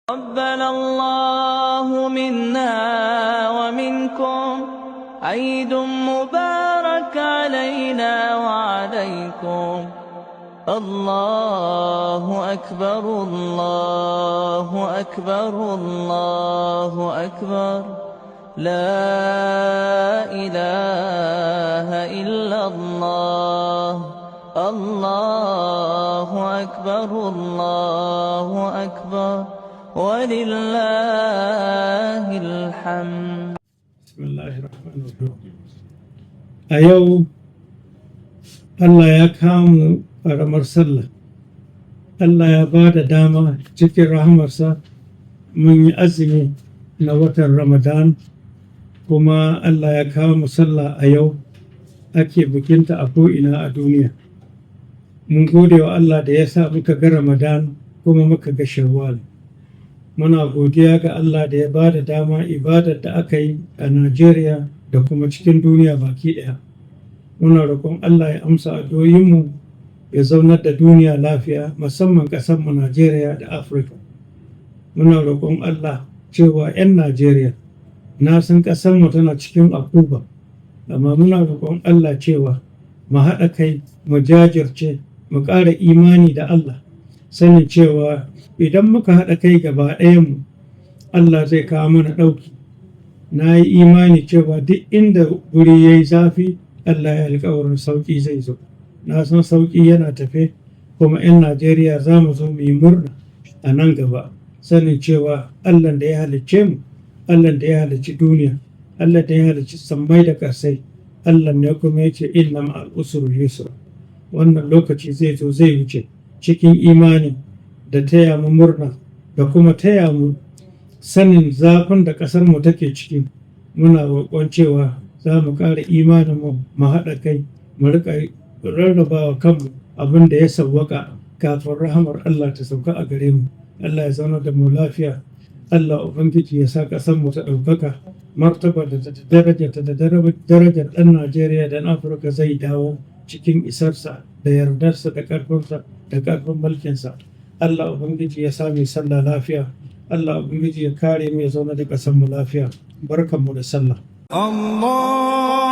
تقبل الله منا ومنكم عيد مبارك علينا وعليكم. الله أكبر الله أكبر الله أكبر لا إله إلا الله. الله أكبر الله أكبر ولله الحمد. بسم الله الرحمن الرحيم. أيوه Allah ya kamu ƙaramar sallah. Allah ya ba da dama cikin rahamarsa mun yi azumi na watan Ramadan, kuma Allah ya kawo mu sallah a yau ake bikinta a ko'ina a duniya. Mun gode wa Allah da ya sa muka ga Ramadan kuma muka ga Shawwal. Muna godiya ga Allah da ya ba da dama ibadar da aka yi a Najeriya da kuma cikin duniya baki ɗaya. Muna roƙon Allah ya amsa addu'o'inmu ya zaunar da duniya lafiya, musamman ƙasarmu Najeriya da Afirka. Muna roƙon Allah cewa 'yan Najeriya, na san ƙasarmu tana cikin akuba, amma muna roƙon Allah cewa mu haɗa kai, mu jajirce, mu ƙara imani da Allah, sanin cewa idan muka haɗa kai gaba ɗayanmu, Allah zai kawo mana ɗauki. Na yi imani cewa duk inda guri ya yi zafi, Allah ya alƙawarin sauƙi zai zo. Na san sauƙi yana tafe, kuma 'yan Najeriya za mu zo mu yi murna a nan gaba, sanin cewa Allah da ya halicce mu, Allah da ya halicci duniya, Allah da ya halicci sammai da ƙasai, Allah ne kuma ya ce inna ma'al usri yusra. Wannan lokaci zai zo zai wuce cikin imani da taya mu murna da kuma taya mu sanin zafin da ƙasar mu take ciki. Muna roƙon cewa za mu ƙara imaninmu, mu haɗa kai, mu riƙa rarrabawa kanmu abin da ya sawwaka kafin rahamar Allah ta sauka a gare mu. Allah ya zauna da mu lafiya. Allah Ubangiji ya sa ƙasarmu ta ɗaukaka, martaba da darajar ɗan Najeriya da ɗan Afirka zai dawo cikin isarsa da yardarsa da ƙarfinsa da ƙarfin mulkinsa. Allah Ubangiji ya sa mu sallah lafiya. Allah Ubangiji ya kare mu ya zauna da ƙasarmu lafiya. Barkanmu da sallah. Allah